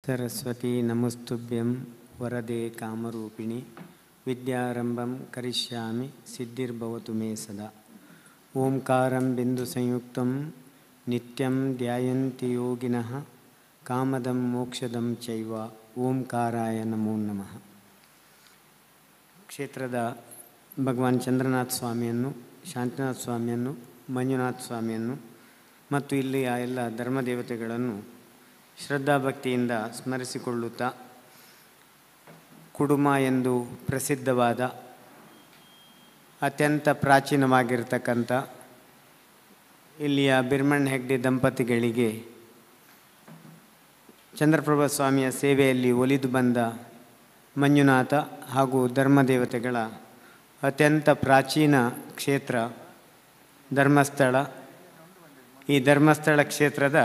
सरस्वती नमस्तुभ्यं वरदे कामरूपिणी विद्यारंभं करिष्यामि सिद्धिर्भवतु मे सदा। ओंकारं बिंदुसंयुक्तं नित्यं ध्यायन्ति योगिनः कामदं मोक्षदं चैव ओंकाराय नमो नमः। ಕ್ಷೇತ್ರದ ಭಗವಾನ್ ಚಂದ್ರನಾಥ ಸ್ವಾಮಿಯನ್ನು, ಶಾಂತಿನಾಥ ಸ್ವಾಮಿಯನ್ನು, ಮಂಜುನಾಥ ಸ್ವಾಮಿಯನ್ನು ಮತ್ತು ಇಲ್ಲಿಯ ಎಲ್ಲ ಧರ್ಮದೇವತೆಗಳನ್ನು ಶ್ರದ್ಧಾಭಕ್ತಿಯಿಂದ ಸ್ಮರಿಸಿಕೊಳ್ಳುತ್ತಾ, ಕುಡುಮ ಎಂದು ಪ್ರಸಿದ್ಧವಾದ ಅತ್ಯಂತ ಪ್ರಾಚೀನವಾಗಿರ್ತಕ್ಕಂಥ ಇಲ್ಲಿಯ ಬಿರ್ಮಣ್ಣ ಹೆಗ್ಡೆ ದಂಪತಿಗಳಿಗೆ ಚಂದ್ರಪ್ರಭಾ ಸ್ವಾಮಿಯ ಸೇವೆಯಲ್ಲಿ ಒಲಿದು ಬಂದ ಮಂಜುನಾಥ ಹಾಗೂ ಧರ್ಮದೇವತೆಗಳ ಅತ್ಯಂತ ಪ್ರಾಚೀನ ಕ್ಷೇತ್ರ ಧರ್ಮಸ್ಥಳ. ಈ ಧರ್ಮಸ್ಥಳ ಕ್ಷೇತ್ರದ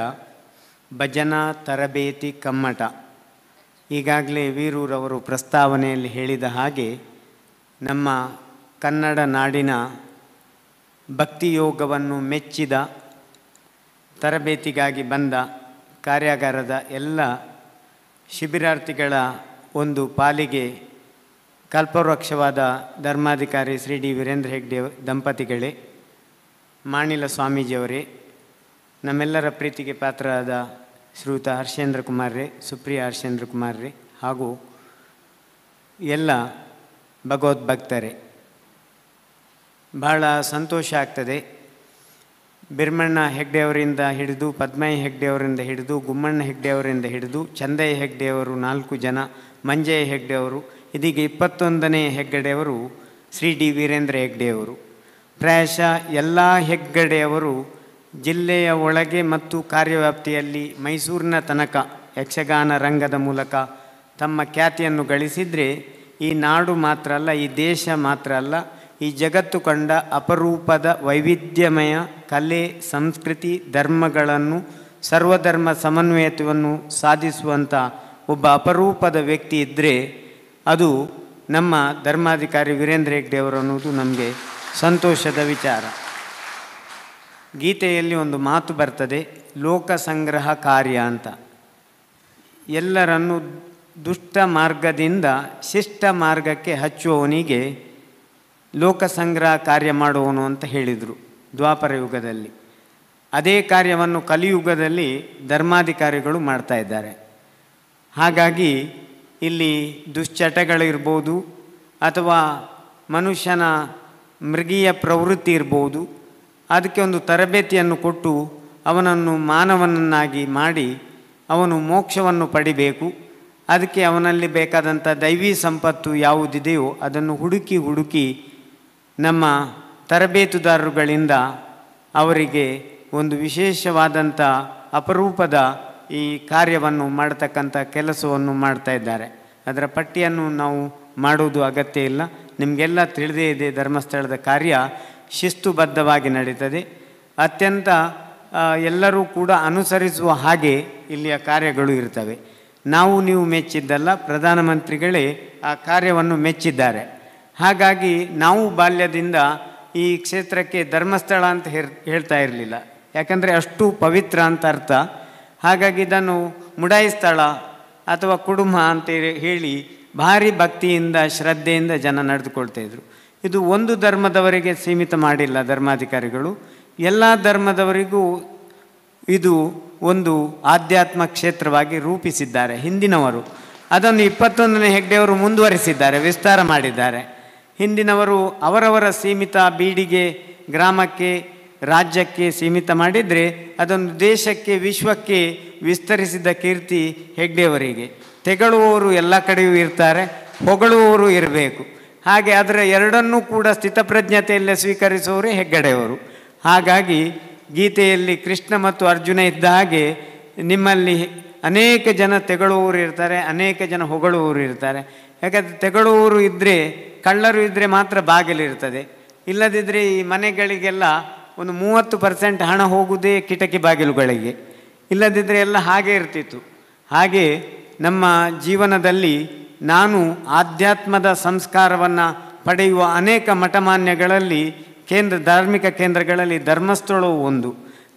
ಭಜನಾ ತರಬೇತಿ ಕಮ್ಮಟ. ಈಗಾಗಲೇ ವೀರೂರವರು ಪ್ರಸ್ತಾವನೆಯಲ್ಲಿ ಹೇಳಿದ ಹಾಗೆ ನಮ್ಮ ಕನ್ನಡ ನಾಡಿನ ಭಕ್ತಿಯೋಗವನ್ನು ಮೆಚ್ಚಿದ, ತರಬೇತಿಗಾಗಿ ಬಂದ ಕಾರ್ಯಾಗಾರದ ಎಲ್ಲ ಶಿಬಿರಾರ್ಥಿಗಳ ಒಂದು ಪಾಲಿಗೆ ಕಲ್ಪವೃಕ್ಷವಾದ ಧರ್ಮಾಧಿಕಾರಿ ಶ್ರೀ ಡಿ ವೀರೇಂದ್ರ ಹೆಗ್ಡೆ ದಂಪತಿಗಳೇ, ಮಾಣಿಲ ಸ್ವಾಮೀಜಿಯವರೇ, ನಮ್ಮೆಲ್ಲರ ಪ್ರೀತಿಗೆ ಪಾತ್ರರಾದ ಶ್ರೀಯುತ ಹರ್ಷೇಂದ್ರ ಕುಮಾರ್ರೇ, ಸುಪ್ರಿಯ ಹರ್ಷೇಂದ್ರ ಕುಮಾರ್ರೇ ಹಾಗೂ ಎಲ್ಲ ಭಗವದ್ಭಕ್ತರೇ, ಬಹಳ ಸಂತೋಷ ಆಗ್ತದೆ. ಬಿರ್ಮಣ್ಣ ಹೆಗ್ಡೆಯವರಿಂದ ಹಿಡಿದು, ಪದ್ಮಯ್ಯ ಹೆಗ್ಡೆಯವರಿಂದ ಹಿಡಿದು, ಗುಮ್ಮಣ್ಣ ಹೆಗ್ಡೆಯವರಿಂದ ಹಿಡಿದು, ಚಂದಯ್ಯ ಹೆಗ್ಡೆಯವರು 4 ಜನ, ಮಂಜಯ್ಯ ಹೆಗ್ಡೆಯವರು, ಇದೀಗ 21ನೇ ಹೆಗ್ಗಡೆಯವರು ಶ್ರೀ ಡಿ ವೀರೇಂದ್ರ ಹೆಗ್ಡೆಯವರು. ಪ್ರಾಯಶಃ ಎಲ್ಲ ಹೆಗ್ಗಡೆಯವರು ಜಿಲ್ಲೆಯ ಒಳಗೆ ಮತ್ತು ಕಾರ್ಯವ್ಯಾಪ್ತಿಯಲ್ಲಿ ಮೈಸೂರಿನ ತನಕ ಯಕ್ಷಗಾನ ರಂಗದ ಮೂಲಕ ತಮ್ಮ ಖ್ಯಾತಿಯನ್ನು ಗಳಿಸಿದರೆ, ಈ ನಾಡು ಮಾತ್ರ ಅಲ್ಲ, ಈ ದೇಶ ಮಾತ್ರ ಅಲ್ಲ, ಈ ಜಗತ್ತು ಕಂಡ ಅಪರೂಪದ ವೈವಿಧ್ಯಮಯ ಕಲೆ, ಸಂಸ್ಕೃತಿ, ಧರ್ಮಗಳನ್ನು, ಸರ್ವಧರ್ಮ ಸಮನ್ವಯತೆಯನ್ನು ಸಾಧಿಸುವಂಥ ಒಬ್ಬ ಅಪರೂಪದ ವ್ಯಕ್ತಿ ಇದ್ದರೆ ಅದು ನಮ್ಮ ಧರ್ಮಾಧಿಕಾರಿ ವೀರೇಂದ್ರ ಹೆಗ್ಡೆಯವರು ಅನ್ನೋದು ನಮಗೆ ಸಂತೋಷದ ವಿಚಾರ. ಗೀತೆಯಲ್ಲಿ ಒಂದು ಮಾತು ಬರ್ತದೆ, ಲೋಕ ಸಂಗ್ರಹ ಕಾರ್ಯ ಅಂತ. ಎಲ್ಲರನ್ನು ದುಷ್ಟ ಮಾರ್ಗದಿಂದ ಶಿಷ್ಟ ಮಾರ್ಗಕ್ಕೆ ಹಚ್ಚುವವನಿಗೆ ಲೋಕ ಸಂಗ್ರಹ ಕಾರ್ಯ ಮಾಡುವವನು ಅಂತ ಹೇಳಿದರು ದ್ವಾಪರ ಯುಗದಲ್ಲಿ. ಅದೇ ಕಾರ್ಯವನ್ನು ಕಲಿಯುಗದಲ್ಲಿ ಧರ್ಮಾಧಿಕಾರಿಗಳು ಮಾಡ್ತಾ ಇದ್ದಾರೆ. ಹಾಗಾಗಿ ಇಲ್ಲಿ ದುಶ್ಚಟಗಳಿರ್ಬೋದು ಅಥವಾ ಮನುಷ್ಯನ ಮೃಗೀಯ ಪ್ರವೃತ್ತಿ ಇರ್ಬೋದು, ಅದಕ್ಕೆ ಒಂದು ತರಬೇತಿಯನ್ನು ಕೊಟ್ಟು ಅವನನ್ನು ಮಾನವನನ್ನಾಗಿ ಮಾಡಿ ಅವನು ಮೋಕ್ಷವನ್ನು ಪಡಿಬೇಕು. ಅದಕ್ಕೆ ಅವನಲ್ಲಿ ಬೇಕಾದಂಥ ದೈವಿ ಸಂಪತ್ತು ಯಾವುದಿದೆಯೋ ಅದನ್ನು ಹುಡುಕಿ ನಮ್ಮ ತರಬೇತುದಾರರುಗಳಿಂದ ಅವರಿಗೆ ಒಂದು ವಿಶೇಷವಾದಂಥ ಅಪರೂಪದ ಈ ಕಾರ್ಯವನ್ನು ಮಾಡತಕ್ಕಂಥ ಕೆಲಸವನ್ನು ಮಾಡ್ತಾ ಇದ್ದಾರೆ. ಅದರ ಪಟ್ಟಿಯನ್ನು ನಾವು ಮಾಡುವುದು ಅಗತ್ಯ ಇಲ್ಲ, ನಿಮಗೆಲ್ಲ ತಿಳಿದೇ ಇದೆ. ಧರ್ಮಸ್ಥಳದ ಕಾರ್ಯ ಶಿಸ್ತುಬದ್ಧವಾಗಿ ನಡೀತದೆ. ಅತ್ಯಂತ ಎಲ್ಲರೂ ಕೂಡ ಅನುಸರಿಸುವ ಹಾಗೆ ಇಲ್ಲಿಯ ಕಾರ್ಯಗಳು ಇರ್ತವೆ. ನೀವು ಮೆಚ್ಚಿದ್ದಲ್ಲ, ಪ್ರಧಾನಮಂತ್ರಿಗಳೇ ಆ ಕಾರ್ಯವನ್ನು ಮೆಚ್ಚಿದ್ದಾರೆ. ಹಾಗಾಗಿ ನಾವು ಬಾಲ್ಯದಿಂದ ಈ ಕ್ಷೇತ್ರಕ್ಕೆ ಧರ್ಮಸ್ಥಳ ಅಂತ ಹೇಳ್ತಾ ಇರಲಿಲ್ಲ, ಯಾಕಂದರೆ ಅಷ್ಟು ಪವಿತ್ರ ಅಂತ ಅರ್ಥ. ಹಾಗಾಗಿ ಇದನ್ನು ಮುಡಾಯಿ ಸ್ಥಳ ಅಥವಾ ಕುಡುಮ ಅಂತ ಹೇಳಿ ಭಾರಿ ಭಕ್ತಿಯಿಂದ ಶ್ರದ್ಧೆಯಿಂದ ಜನ ನಡೆದುಕೊಳ್ತಾಯಿದ್ರು. ಇದು ಒಂದು ಧರ್ಮದವರಿಗೆ ಸೀಮಿತ ಮಾಡಿಲ್ಲ ಧರ್ಮಾಧಿಕಾರಿಗಳು, ಎಲ್ಲ ಧರ್ಮದವರಿಗೂ ಇದು ಒಂದು ಆಧ್ಯಾತ್ಮ ಕ್ಷೇತ್ರವಾಗಿ ರೂಪಿಸಿದ್ದಾರೆ ಹಿಂದಿನವರು. ಅದನ್ನು 21ನೇ ಹೆಗ್ಡೆಯವರು ಮುಂದುವರಿಸಿದ್ದಾರೆ, ವಿಸ್ತಾರ ಮಾಡಿದ್ದಾರೆ. ಹಿಂದಿನವರು ಅವರವರ ಸೀಮಿತ ಬೀಡಿಗೆ, ಗ್ರಾಮಕ್ಕೆ, ರಾಜ್ಯಕ್ಕೆ ಸೀಮಿತ ಮಾಡಿದರೆ ಅದನ್ನು ದೇಶಕ್ಕೆ, ವಿಶ್ವಕ್ಕೆ ವಿಸ್ತರಿಸಿದ ಕೀರ್ತಿ ಹೆಗ್ಡೆಯವರಿಗೆ. ತೆಗಳುವವರು ಎಲ್ಲ ಕಡೆಯೂ ಇರ್ತಾರೆ, ಹೊಗಳುವವರು ಇರಬೇಕು. ಹಾಗೆ ಅದರ ಎರಡನ್ನೂ ಕೂಡ ಸ್ಥಿತಪ್ರಜ್ಞತೆಯಲ್ಲೇ ಸ್ವೀಕರಿಸುವವರೇ ಹೆಗ್ಗಡೆಯವರು. ಹಾಗಾಗಿ ಗೀತೆಯಲ್ಲಿ ಕೃಷ್ಣ ಮತ್ತು ಅರ್ಜುನ ಇದ್ದ ಹಾಗೆ ನಿಮ್ಮಲ್ಲಿ ಅನೇಕ ಜನ ತೆಗಳುವವರು ಇರ್ತಾರೆ, ಅನೇಕ ಜನ ಹೊಗಳುವವರು ಇರ್ತಾರೆ. ಯಾಕಂದರೆ ತೆಗಳುವವರು ಇದ್ದರೆ, ಕಳ್ಳರು ಇದ್ದರೆ ಮಾತ್ರ ಬಾಗಿಲಿರ್ತದೆ. ಇಲ್ಲದಿದ್ದರೆ ಈ ಮನೆಗಳಿಗೆಲ್ಲ ಒಂದು 30% ಹಣ ಹೋಗುವುದೇ ಕಿಟಕಿ ಬಾಗಿಲುಗಳಿಗೆ, ಇಲ್ಲದಿದ್ದರೆ ಎಲ್ಲ ಹಾಗೆ ಇರ್ತಿತ್ತು. ಹಾಗೆ ನಮ್ಮ ಜೀವನದಲ್ಲಿ ನಾನು ಆಧ್ಯಾತ್ಮದ ಸಂಸ್ಕಾರವನ್ನು ಪಡೆಯುವ ಅನೇಕ ಮಠಮಾನ್ಯಗಳಲ್ಲಿ ಧಾರ್ಮಿಕ ಕೇಂದ್ರಗಳಲ್ಲಿ ಧರ್ಮಸ್ಥಳವು ಒಂದು.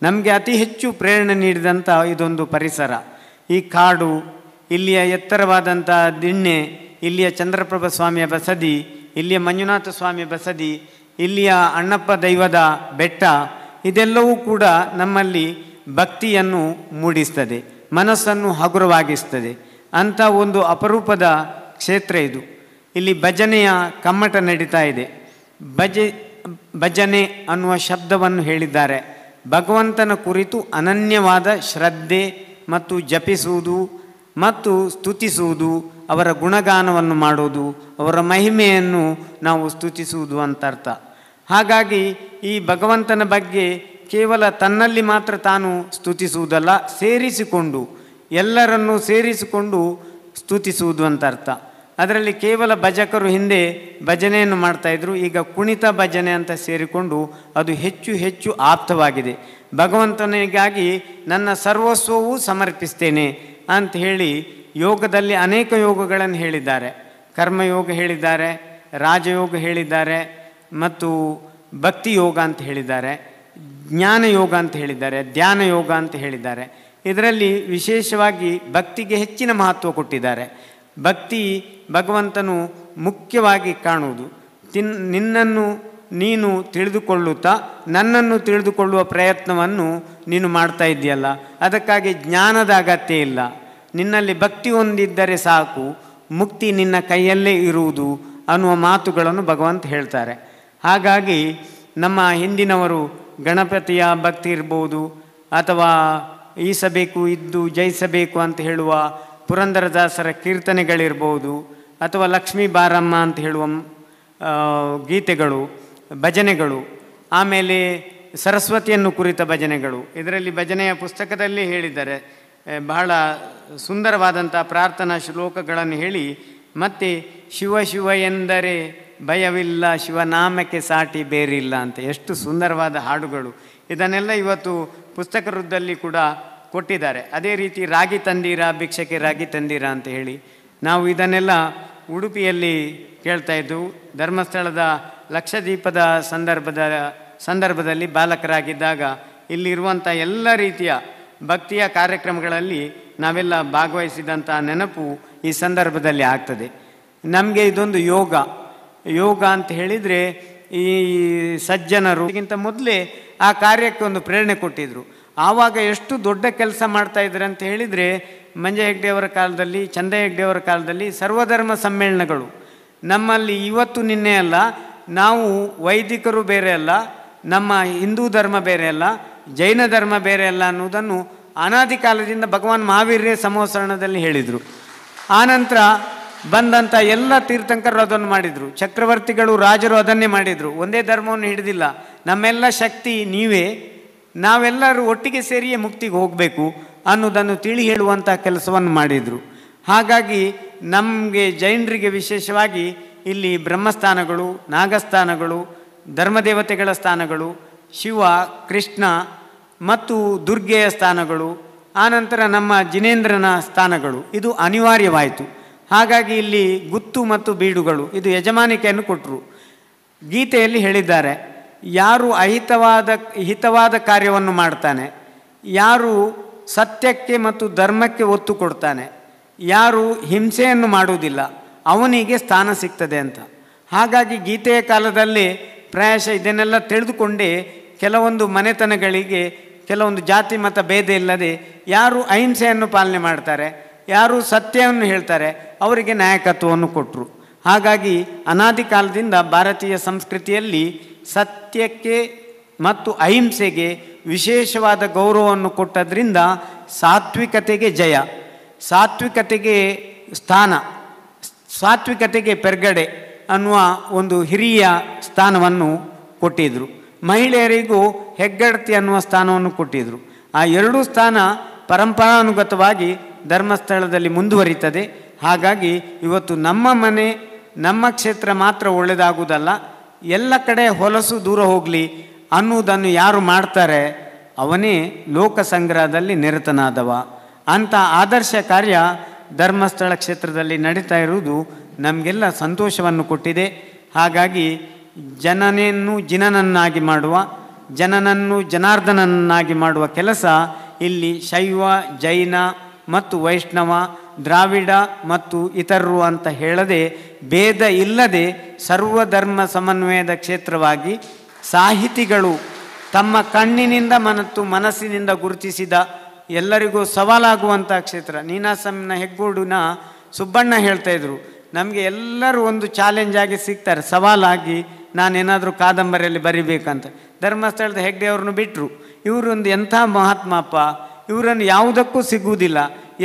ನಮಗೆ ಅತಿ ಹೆಚ್ಚು ಪ್ರೇರಣೆ ನೀಡಿದಂಥ ಇದೊಂದು ಪರಿಸರ. ಈ ಕಾಡು, ಇಲ್ಲಿಯ ಎತ್ತರವಾದಂಥ ದಿಣ್ಣೆ, ಇಲ್ಲಿಯ ಚಂದ್ರಪ್ರಭ ಸ್ವಾಮಿಯ ಬಸದಿ, ಇಲ್ಲಿಯ ಮಂಜುನಾಥ ಸ್ವಾಮಿಯ ಬಸದಿ, ಇಲ್ಲಿಯ ಅಣ್ಣಪ್ಪ ದೈವದ ಬೆಟ್ಟ, ಇದೆಲ್ಲವೂ ಕೂಡ ನಮ್ಮಲ್ಲಿ ಭಕ್ತಿಯನ್ನು ಮೂಡಿಸ್ತದೆ, ಮನಸ್ಸನ್ನು ಹಗುರವಾಗಿಸ್ತದೆ. ಅಂಥ ಒಂದು ಅಪರೂಪದ ಕ್ಷೇತ್ರ ಇದು. ಇಲ್ಲಿ ಭಜನೆಯ ಕಮ್ಮಟ ನಡೀತಾ ಇದೆ. ಭಜನೆ ಅನ್ನುವ ಶಬ್ದವನ್ನು ಹೇಳಿದ್ದಾರೆ. ಭಗವಂತನ ಕುರಿತು ಅನನ್ಯವಾದ ಶ್ರದ್ಧೆ ಮತ್ತು ಜಪಿಸುವುದು ಮತ್ತು ಸ್ತುತಿಸುವುದು, ಅವರ ಗುಣಗಾನವನ್ನು ಮಾಡುವುದು, ಅವರ ಮಹಿಮೆಯನ್ನು ನಾವು ಸ್ತುತಿಸುವುದು ಅಂತ ಅರ್ಥ. ಹಾಗಾಗಿ ಈ ಭಗವಂತನ ಬಗ್ಗೆ ಕೇವಲ ತನ್ನಲ್ಲಿ ಮಾತ್ರ ತಾನು ಸ್ತುತಿಸುವುದಲ್ಲ, ಸೇರಿಸಿಕೊಂಡು ಎಲ್ಲರನ್ನೂ ಸೇರಿಸಿಕೊಂಡು ಸ್ತುತಿಸುವುದು ಅಂತ ಅರ್ಥ. ಅದರಲ್ಲಿ ಕೇವಲ ಭಜಕರು ಹಿಂದೆ ಭಜನೆಯನ್ನು ಮಾಡ್ತಾಯಿದ್ರು, ಈಗ ಕುಣಿತ ಭಜನೆ ಅಂತ ಸೇರಿಕೊಂಡು ಅದು ಹೆಚ್ಚು ಹೆಚ್ಚು ಆಪ್ತವಾಗಿದೆ. ಭಗವಂತನಿಗಾಗಿ ನನ್ನ ಸರ್ವಸ್ವವೂ ಸಮರ್ಪಿಸ್ತೇನೆ ಅಂತ ಹೇಳಿ ಯೋಗದಲ್ಲಿ ಅನೇಕ ಯೋಗಗಳನ್ನು ಹೇಳಿದ್ದಾರೆ. ಕರ್ಮಯೋಗ ಹೇಳಿದ್ದಾರೆ, ರಾಜಯೋಗ ಹೇಳಿದ್ದಾರೆ, ಮತ್ತು ಭಕ್ತಿ ಯೋಗ ಅಂತ ಹೇಳಿದ್ದಾರೆ, ಜ್ಞಾನ ಯೋಗ ಅಂತ ಹೇಳಿದ್ದಾರೆ, ಧ್ಯಾನ ಯೋಗ ಅಂತ ಹೇಳಿದ್ದಾರೆ. ಇದರಲ್ಲಿ ವಿಶೇಷವಾಗಿ ಭಕ್ತಿಗೆ ಹೆಚ್ಚಿನ ಮಹತ್ವ ಕೊಟ್ಟಿದ್ದಾರೆ. ಭಕ್ತಿ ಭಗವಂತನು ಮುಖ್ಯವಾಗಿ ಕಾಣುವುದು. ನಿನ್ನನ್ನು ನೀನು ತಿಳಿದುಕೊಳ್ಳುತ್ತಾ ನನ್ನನ್ನು ತಿಳಿದುಕೊಳ್ಳುವ ಪ್ರಯತ್ನವನ್ನು ನೀನು ಮಾಡ್ತಾ ಇದೆಯಲ್ಲ, ಅದಕ್ಕಾಗಿ ಜ್ಞಾನದ ಅಗತ್ಯ ಇಲ್ಲ. ನಿನ್ನಲ್ಲಿ ಭಕ್ತಿ ಹೊಂದಿದ್ದರೆ ಸಾಕು, ಮುಕ್ತಿ ನಿನ್ನ ಕೈಯಲ್ಲೇ ಇರುವುದು ಅನ್ನುವ ಮಾತುಗಳನ್ನು ಭಗವಂತ ಹೇಳ್ತಾರೆ. ಹಾಗಾಗಿ ನಮ್ಮ ಹಿಂದಿನವರು ಗಣಪತಿಯ ಭಕ್ತಿ ಇರ್ಬೋದು, ಅಥವಾ ಈಸಬೇಕು ಇದ್ದು ಜಯಿಸಬೇಕು ಅಂತ ಹೇಳುವ ಪುರಂದರದಾಸರ ಕೀರ್ತನೆಗಳಿರ್ಬೋದು, ಅಥವಾ ಲಕ್ಷ್ಮೀ ಬಾರಮ್ಮ ಅಂತ ಹೇಳುವ ಗೀತೆಗಳು, ಭಜನೆಗಳು, ಆಮೇಲೆ ಸರಸ್ವತಿಯನ್ನು ಕುರಿತ ಭಜನೆಗಳು. ಇದರಲ್ಲಿ ಭಜನೆಯ ಪುಸ್ತಕದಲ್ಲಿ ಹೇಳಿದ್ದಾರೆ, ಬಹಳ ಸುಂದರವಾದಂಥ ಪ್ರಾರ್ಥನಾ ಶ್ಲೋಕಗಳನ್ನು ಹೇಳಿ, ಮತ್ತು ಶಿವ ಶಿವ ಎಂದರೆ ಭಯವಿಲ್ಲ, ಶಿವನಾಮಕ್ಕೆ ಸಾಟಿ ಬೇರಿಲ್ಲ ಅಂತ ಎಷ್ಟು ಸುಂದರವಾದ ಹಾಡುಗಳು. ಇದನ್ನೆಲ್ಲ ಇವತ್ತು ಪುಸ್ತಕ ವೃದ್ಧಲ್ಲಿ ಕೂಡ ಕೊಟ್ಟಿದ್ದಾರೆ. ಅದೇ ರೀತಿ ರಾಗಿ ತಂದೀರ ಭಿಕ್ಷಕ್ಕೆ ರಾಗಿ ತಂದೀರ ಅಂತ ಹೇಳಿ ನಾವು ಇದನ್ನೆಲ್ಲ ಉಡುಪಿಯಲ್ಲಿ ಕೇಳ್ತಾ ಇದ್ದೆವು. ಧರ್ಮಸ್ಥಳದ ಲಕ್ಷದೀಪದ ಸಂದರ್ಭದಲ್ಲಿ ಬಾಲಕರಾಗಿದ್ದಾಗ ಇಲ್ಲಿರುವಂಥ ಎಲ್ಲ ರೀತಿಯ ಭಕ್ತಿಯ ಕಾರ್ಯಕ್ರಮಗಳಲ್ಲಿ ನಾವೆಲ್ಲ ಭಾಗವಹಿಸಿದಂಥ ನೆನಪು ಈ ಸಂದರ್ಭದಲ್ಲಿ ಆಗ್ತದೆ. ನಮಗೆ ಇದೊಂದು ಯೋಗ ಅಂತ ಹೇಳಿದರೆ, ಈ ಸಜ್ಜನರು ಇದಕ್ಕಿಂತ ಮೊದಲೇ ಆ ಕಾರ್ಯಕ್ಕೆ ಒಂದು ಪ್ರೇರಣೆ ಕೊಟ್ಟಿದ್ದರು. ಆವಾಗ ಎಷ್ಟು ದೊಡ್ಡ ಕೆಲಸ ಮಾಡ್ತಾಯಿದ್ರು ಅಂತ ಹೇಳಿದರೆ, ಮಂಜ ಹೆಗ್ಡೆಯವರ ಕಾಲದಲ್ಲಿ, ಚಂದ ಹೆಗ್ಡೆಯವರ ಕಾಲದಲ್ಲಿ ಸರ್ವಧರ್ಮ ಸಮ್ಮೇಳನಗಳು ನಮ್ಮಲ್ಲಿ ಇವತ್ತು ನಿನ್ನೆ ಅಲ್ಲ. ನಾವು ವೈದಿಕರು ಬೇರೆ ಅಲ್ಲ, ನಮ್ಮ ಹಿಂದೂ ಧರ್ಮ ಬೇರೆ ಅಲ್ಲ, ಜೈನ ಧರ್ಮ ಬೇರೆ ಅಲ್ಲ ಅನ್ನೋದನ್ನು ಅನಾದಿ ಕಾಲದಿಂದ ಭಗವಾನ್ ಮಹಾವೀರ್ಯ ಸಮೋಸರಣದಲ್ಲಿ ಹೇಳಿದರು. ಆನಂತರ ಬಂದಂಥ ಎಲ್ಲ ತೀರ್ಥಂಕರರು ಅದನ್ನು ಮಾಡಿದರು. ಚಕ್ರವರ್ತಿಗಳು, ರಾಜರು ಅದನ್ನೇ ಮಾಡಿದರು. ಒಂದೇ ಧರ್ಮವನ್ನು ಹಿಡಿದಿಲ್ಲ. ನಮ್ಮೆಲ್ಲ ಶಕ್ತಿ ನೀವೇ, ನಾವೆಲ್ಲರೂ ಒಟ್ಟಿಗೆ ಸೇರಿಯೇ ಮುಕ್ತಿಗೆ ಹೋಗಬೇಕು ಅನ್ನೋದನ್ನು ತಿಳಿ ಹೇಳುವಂಥ ಕೆಲಸವನ್ನು ಮಾಡಿದರು. ಹಾಗಾಗಿ ನಮಗೆ ಜೈನರಿಗೆ ವಿಶೇಷವಾಗಿ ಇಲ್ಲಿ ಬ್ರಹ್ಮಸ್ಥಾನಗಳು, ನಾಗಸ್ಥಾನಗಳು, ಧರ್ಮದೇವತೆಗಳ ಸ್ಥಾನಗಳು, ಶಿವ, ಕೃಷ್ಣ ಮತ್ತು ದುರ್ಗೆಯ ಸ್ಥಾನಗಳು, ಆನಂತರ ನಮ್ಮ ಜಿನೇಂದ್ರನ ಸ್ಥಾನಗಳು, ಇದು ಅನಿವಾರ್ಯವಾಯಿತು. ಹಾಗಾಗಿ ಇಲ್ಲಿ ಗುತ್ತು ಮತ್ತು ಬೀಡುಗಳು ಇದು ಯಜಮಾನಿಕೆಯನ್ನು ಕೊಟ್ಟರು. ಗೀತೆಯಲ್ಲಿ ಹೇಳಿದ್ದಾರೆ, ಯಾರು ಹಿತವಾದ ಕಾರ್ಯವನ್ನು ಮಾಡ್ತಾನೆ, ಯಾರು ಸತ್ಯಕ್ಕೆ ಮತ್ತು ಧರ್ಮಕ್ಕೆ ಒತ್ತು ಕೊಡ್ತಾನೆ, ಯಾರು ಹಿಂಸೆಯನ್ನು ಮಾಡುವುದಿಲ್ಲ, ಅವನಿಗೆ ಸ್ಥಾನ ಸಿಗ್ತದೆ ಅಂತ. ಹಾಗಾಗಿ ಗೀತೆಯ ಕಾಲದಲ್ಲಿ ಪ್ರಾಯಶಃ ಇದನ್ನೆಲ್ಲ ತಿಳಿದುಕೊಂಡೇ ಕೆಲವೊಂದು ಮನೆತನಗಳಿಗೆ ಕೆಲವೊಂದು ಜಾತಿ ಮತ ಭೇದ ಇಲ್ಲದೆ ಯಾರು ಅಹಿಂಸೆಯನ್ನು ಪಾಲನೆ ಮಾಡ್ತಾರೆ, ಯಾರು ಸತ್ಯವನ್ನು ಹೇಳ್ತಾರೆ, ಅವರಿಗೆ ನಾಯಕತ್ವವನ್ನು ಕೊಟ್ಟರು. ಹಾಗಾಗಿ ಅನಾದಿ ಕಾಲದಿಂದ ಭಾರತೀಯ ಸಂಸ್ಕೃತಿಯಲ್ಲಿ ಸತ್ಯಕ್ಕೆ ಮತ್ತು ಅಹಿಂಸೆಗೆ ವಿಶೇಷವಾದ ಗೌರವವನ್ನು ಕೊಟ್ಟದ್ರಿಂದ ಸಾತ್ವಿಕತೆಗೆ ಜಯ, ಸಾತ್ವಿಕತೆಗೆ ಸ್ಥಾನ, ಸಾತ್ವಿಕತೆಗೆ ಪೆರ್ಗಡೆ ಅನ್ನುವ ಒಂದು ಹಿರಿಯ ಸ್ಥಾನವನ್ನು ಕೊಟ್ಟಿದ್ದರು. ಮಹಿಳೆಯರಿಗೂ ಹೆಗ್ಗಡತಿ ಅನ್ನುವ ಸ್ಥಾನವನ್ನು ಕೊಟ್ಟಿದ್ದರು. ಆ ಎರಡೂ ಸ್ಥಾನ ಪರಂಪರಾನುಗತವಾಗಿ ಧರ್ಮಸ್ಥಳದಲ್ಲಿ ಮುಂದುವರಿತದೆ. ಹಾಗಾಗಿ ಇವತ್ತು ನಮ್ಮ ಮನೆ, ನಮ್ಮ ಕ್ಷೇತ್ರ ಮಾತ್ರ ಒಳ್ಳೆಯದಾಗುವುದಲ್ಲ, ಎಲ್ಲ ಕಡೆ ಹೊಲಸು ದೂರ ಹೋಗಲಿ ಅನ್ನುವುದನ್ನು ಯಾರು ಮಾಡ್ತಾರೆ ಅವನೇ ಲೋಕ ಸಂಗ್ರಹದಲ್ಲಿ ನಿರತನಾದವ. ಅಂಥ ಆದರ್ಶ ಕಾರ್ಯ ಧರ್ಮಸ್ಥಳ ಕ್ಷೇತ್ರದಲ್ಲಿ ನಡೀತಾ ಇರುವುದು ನಮಗೆಲ್ಲ ಸಂತೋಷವನ್ನು ಕೊಟ್ಟಿದೆ. ಹಾಗಾಗಿ ಜನನನ್ನು ಜಿನನನ್ನಾಗಿ ಮಾಡುವ, ಜನನನ್ನು ಜನಾರ್ದನನ್ನಾಗಿ ಮಾಡುವ ಕೆಲಸ ಇಲ್ಲಿ ಶೈವ, ಜೈನ ಮತ್ತು ವೈಷ್ಣವ ದ್ರಾವಿಡ ಮತ್ತು ಇತರರು ಅಂತ ಹೇಳದೆ ಭೇದ ಇಲ್ಲದೆ ಸರ್ವಧರ್ಮ ಸಮನ್ವಯದ ಕ್ಷೇತ್ರವಾಗಿ ಸಾಹಿತಿಗಳು ತಮ್ಮ ಕಣ್ಣಿನಿಂದ ಮತ್ತು ಮನಸ್ಸಿನಿಂದ ಗುರುತಿಸಿದ ಎಲ್ಲರಿಗೂ ಸವಾಲಾಗುವಂಥ ಕ್ಷೇತ್ರ. ನೀನಾಸಂನ ಹೆಗ್ಗೋಡಿನ ಸುಬ್ಬಣ್ಣ ಹೇಳ್ತಾಯಿದ್ರು, ನಮಗೆ ಎಲ್ಲರೂ ಒಂದು ಚಾಲೆಂಜ್ ಆಗಿ ಸಿಗ್ತಾರೆ, ಸವಾಲಾಗಿ ನಾನೇನಾದರೂ ಕಾದಂಬರಿಯಲ್ಲಿ ಬರಿಬೇಕಂತ. ಧರ್ಮಸ್ಥಳದ ಹೆಗ್ಡೆಯವ್ರನ್ನು ಬಿಟ್ಟರು. ಇವರೊಂದು ಎಂಥ ಮಹಾತ್ಮಪ್ಪ, ಇವರನ್ನು ಯಾವುದಕ್ಕೂ ಸಿಗುವುದಿಲ್ಲ,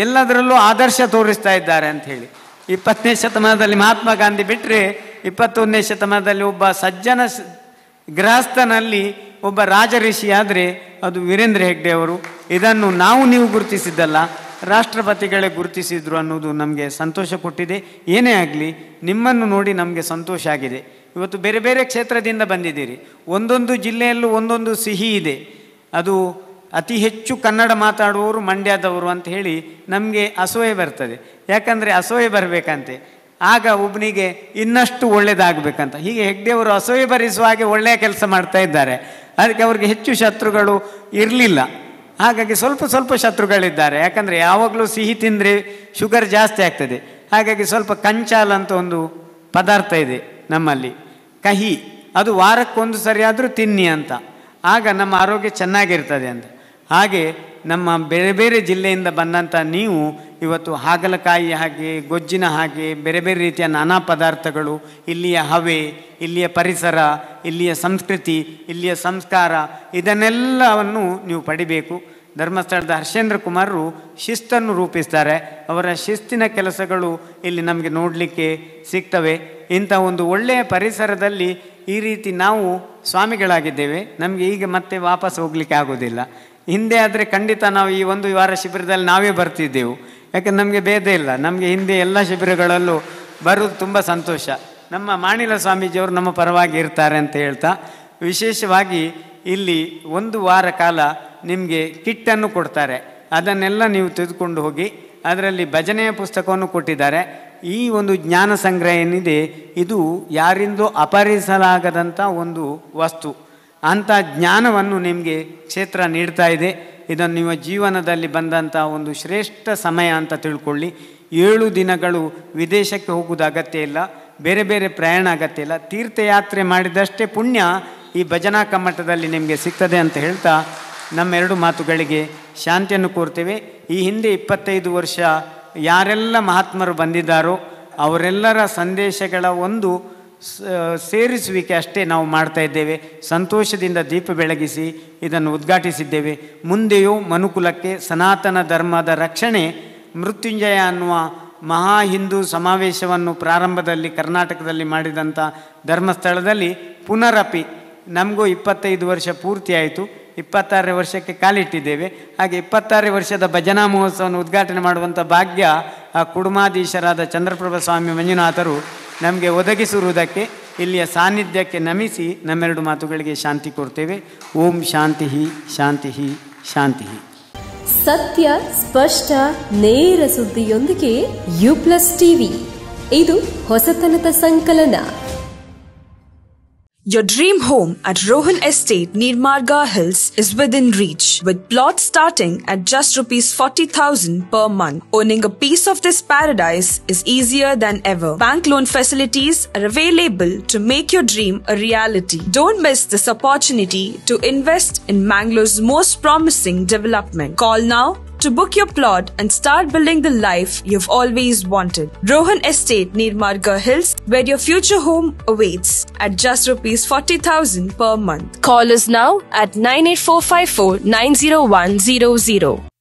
ಎಲ್ಲದರಲ್ಲೂ ಆದರ್ಶ ತೋರಿಸ್ತಾ ಇದ್ದಾರೆ ಅಂಥೇಳಿ. 20ನೇ ಶತಮಾನದಲ್ಲಿ ಮಹಾತ್ಮ ಗಾಂಧಿ ಬಿಟ್ಟರೆ 21ನೇ ಶತಮಾನದಲ್ಲಿ ಒಬ್ಬ ಸಜ್ಜನ ಗೃಹಸ್ಥನಲ್ಲಿ ಒಬ್ಬ ರಾಜ ಋಷಿ ಆದರೆ ಅದು ವೀರೇಂದ್ರ ಹೆಗ್ಡೆ ಅವರು. ಇದನ್ನು ನೀವು ಗುರುತಿಸಿದ್ದಲ್ಲ, ರಾಷ್ಟ್ರಪತಿಗಳೇ ಗುರುತಿಸಿದ್ರು ಅನ್ನೋದು ನಮಗೆ ಸಂತೋಷ ಕೊಟ್ಟಿದೆ. ಏನೇ ಆಗಲಿ ನಿಮ್ಮನ್ನು ನೋಡಿ ನಮಗೆ ಸಂತೋಷ ಆಗಿದೆ. ಇವತ್ತು ಬೇರೆ ಬೇರೆ ಕ್ಷೇತ್ರದಿಂದ ಬಂದಿದ್ದೀರಿ, ಒಂದೊಂದು ಜಿಲ್ಲೆಯಲ್ಲೂ ಒಂದೊಂದು ಸಿಹಿ ಇದೆ. ಅದು ಅತಿ ಹೆಚ್ಚು ಕನ್ನಡ ಮಾತಾಡುವವರು ಮಂಡ್ಯದವರು ಅಂತ ಹೇಳಿ ನಮಗೆ ಅಸೂಯೆ ಬರ್ತದೆ. ಯಾಕಂದರೆ ಅಸೂಯೆ ಬರಬೇಕಂತೆ, ಆಗ ಒಬ್ಬನಿಗೆ ಇನ್ನಷ್ಟು ಒಳ್ಳೆಯದಾಗಬೇಕಂತ. ಹೀಗೆ ಹೆಗ್ಡೆಯವರು ಅಸೂಯೆ ಭರಿಸುವ ಹಾಗೆ ಒಳ್ಳೆಯ ಕೆಲಸ ಮಾಡ್ತಾ ಇದ್ದಾರೆ. ಅದಕ್ಕೆ ಅವ್ರಿಗೆ ಹೆಚ್ಚು ಶತ್ರುಗಳು ಇರಲಿಲ್ಲ, ಹಾಗಾಗಿ ಸ್ವಲ್ಪ ಸ್ವಲ್ಪ ಶತ್ರುಗಳಿದ್ದಾರೆ. ಯಾಕಂದರೆ ಯಾವಾಗಲೂ ಸಿಹಿ ತಿಂದರೆ ಶುಗರ್ ಜಾಸ್ತಿ ಆಗ್ತದೆ. ಹಾಗಾಗಿ ಸ್ವಲ್ಪ ಕಂಚಾಲ್ ಅಂತ ಒಂದು ಪದಾರ್ಥ ಇದೆ ನಮ್ಮಲ್ಲಿ, ಕಹಿ, ಅದು ವಾರಕ್ಕೊಂದು ಸರಿ ಆದರೂ ತಿನ್ನಿ ಅಂತ, ಆಗ ನಮ್ಮ ಆರೋಗ್ಯ ಚೆನ್ನಾಗಿರ್ತದೆ ಅಂತ. ಹಾಗೆ ನಮ್ಮ ಬೇರೆ ಬೇರೆ ಜಿಲ್ಲೆಯಿಂದ ಬಂದಂಥ ನೀವು ಇವತ್ತು ಹಾಗಲಕಾಯಿ ಹಾಗೆ, ಗೊಜ್ಜಿನ ಹಾಗೆ, ಬೇರೆ ಬೇರೆ ರೀತಿಯ ನಾನಾ ಪದಾರ್ಥಗಳು, ಇಲ್ಲಿಯ ಹವೆ, ಇಲ್ಲಿಯ ಪರಿಸರ, ಇಲ್ಲಿಯ ಸಂಸ್ಕೃತಿ, ಇಲ್ಲಿಯ ಸಂಸ್ಕಾರ, ಇದನ್ನೆಲ್ಲವನ್ನು ನೀವು ಪಡಿಬೇಕು. ಧರ್ಮಸ್ಥಳದ ಹರ್ಷೇಂದ್ರ ಕುಮಾರರು ಶಿಸ್ತನ್ನು ರೂಪಿಸ್ತಾರೆ. ಅವರ ಶಿಸ್ತಿನ ಕೆಲಸಗಳು ಇಲ್ಲಿ ನಮಗೆ ನೋಡಲಿಕ್ಕೆ ಸಿಗ್ತವೆ. ಇಂಥ ಒಂದು ಒಳ್ಳೆಯ ಪರಿಸರದಲ್ಲಿ ಈ ರೀತಿ ನಾವು ಸ್ವಾಮಿಗಳಾಗಿದ್ದೇವೆ. ನಮಗೆ ಈಗ ಮತ್ತೆ ವಾಪಸ್ ಹೋಗಲಿಕ್ಕೆ ಆಗೋದಿಲ್ಲ. ಹಿಂದೆ ಆದರೆ ಖಂಡಿತ ನಾವು ಈ ಒಂದು ವಾರ ಶಿಬಿರದಲ್ಲಿ ನಾವೇ ಬರ್ತಿದ್ದೆವು. ಯಾಕಂದ್ರೆ ನಮಗೆ ಭೇದ ಇಲ್ಲ, ನಮಗೆ ಹಿಂದೆ ಎಲ್ಲ ಶಿಬಿರಗಳಲ್ಲೂ ಬರೋದು ತುಂಬ ಸಂತೋಷ. ನಮ್ಮ ಮಾಣಿಲ ಸ್ವಾಮೀಜಿಯವರು ನಮ್ಮ ಪರವಾಗಿ ಇರ್ತಾರೆ ಅಂತ ಹೇಳ್ತಾ, ವಿಶೇಷವಾಗಿ ಇಲ್ಲಿ ಒಂದು ವಾರ ಕಾಲ ನಿಮಗೆ ಕಿಟ್ಟನ್ನು ಕೊಡ್ತಾರೆ. ಅದನ್ನೆಲ್ಲ ನೀವು ತೆಗೆದುಕೊಂಡು ಹೋಗಿ, ಅದರಲ್ಲಿ ಭಜನೆಯ ಪುಸ್ತಕವನ್ನು ಕೊಟ್ಟಿದ್ದಾರೆ. ಈ ಒಂದು ಜ್ಞಾನ ಸಂಗ್ರಹ ಏನಿದೆ ಇದು ಯಾರಿಂದೋ ಅಪಹರಿಸಲಾಗದಂಥ ಒಂದು ವಸ್ತು. ಅಂಥ ಜ್ಞಾನವನ್ನು ನಿಮಗೆ ಕ್ಷೇತ್ರ ನೀಡ್ತಾ ಇದೆ. ಇದನ್ನು ನಿಮ್ಮ ಜೀವನದಲ್ಲಿ ಬಂದಂಥ ಒಂದು ಶ್ರೇಷ್ಠ ಸಮಯ ಅಂತ ತಿಳ್ಕೊಳ್ಳಿ. 7 ದಿನಗಳು ವಿದೇಶಕ್ಕೆ ಹೋಗೋದು ಅಗತ್ಯ ಇಲ್ಲ, ಬೇರೆ ಬೇರೆ ಪ್ರಯಾಣ ಅಗತ್ಯ ಇಲ್ಲ. ತೀರ್ಥಯಾತ್ರೆ ಮಾಡಿದಷ್ಟೇ ಪುಣ್ಯ ಈ ಭಜನಾ ಕಮ್ಮಟದಲ್ಲಿ ನಿಮಗೆ ಸಿಗ್ತದೆ ಅಂತ ಹೇಳ್ತಾ ನಮ್ಮೆರಡು ಮಾತುಗಳಿಗೆ ಶಾಂತಿಯನ್ನು ಕೋರ್ತೇವೆ. ಈ ಹಿಂದೆ 25 ವರ್ಷ ಯಾರೆಲ್ಲ ಮಹಾತ್ಮರು ಬಂದಿದ್ದಾರೋ ಅವರೆಲ್ಲರ ಸಂದೇಶಗಳ ಒಂದು ಸೇರಿಸುವಿಕೆ ಅಷ್ಟೇ ನಾವು ಮಾಡ್ತಾ ಇದ್ದೇವೆ. ಸಂತೋಷದಿಂದ ದೀಪ ಬೆಳಗಿಸಿ ಇದನ್ನು ಉದ್ಘಾಟಿಸಿದ್ದೇವೆ. ಮುಂದೆಯೂ ಮನುಕುಲಕ್ಕೆ ಸನಾತನ ಧರ್ಮದ ರಕ್ಷಣೆ, ಮೃತ್ಯುಂಜಯ ಅನ್ನುವ ಮಹಾ ಹಿಂದೂ ಸಮಾವೇಶವನ್ನು ಪ್ರಾರಂಭದಲ್ಲಿ ಕರ್ನಾಟಕದಲ್ಲಿ ಮಾಡಿದಂಥ ಧರ್ಮಸ್ಥಳದಲ್ಲಿ ಪುನರಪಿ ನಮಗೂ 25 ವರ್ಷ ಪೂರ್ತಿಯಾಯಿತು. 26ನೇ ವರ್ಷಕ್ಕೆ ಕಾಲಿಟ್ಟಿದ್ದೇವೆ. ಹಾಗೆ 26 ವರ್ಷದ ಭಜನಾ ಮಹೋತ್ಸವವನ್ನು ಉದ್ಘಾಟನೆ ಮಾಡುವಂಥ ಭಾಗ್ಯ ಆ ಕುಡುಮಾಧೀಶರಾದ ಚಂದ್ರಪ್ರಭ ಸ್ವಾಮಿ ಮಂಜುನಾಥರು ನಮಗೆ ಒದಗಿಸಿರುವುದಕ್ಕೆ ಇಲ್ಲಿಯ ಸಾನ್ನಿಧ್ಯಕ್ಕೆ ನಮಿಸಿ ನಮ್ಮೆರಡು ಮಾತುಗಳಿಗೆ ಶಾಂತಿ ಕೋರ್ತೇವೆ. ಓಂ ಶಾಂತಿ ಶಾಂತಿ ಶಾಂತಿ. ಸತ್ಯ, ಸ್ಪಷ್ಟ, ನೇರ ಸುದ್ದಿಯೊಂದಿಗೆ U+ TV. ಇದು ಹೊಸತನದ ಸಂಕಲನ. Your dream home at Rohan Estate near Marga Hills is within reach, with plots starting at just ₹40,000 per month. Owning a piece of this paradise is easier than ever. Bank loan facilities are available to make your dream a reality. Don't miss this opportunity to invest in Mangalore's most promising development. Call now to book your plot and start building the life you've always wanted. Rohan Estate near Marga Hills, where your future home awaits at just ₹40,000 per month. Call us now at 98454 90100.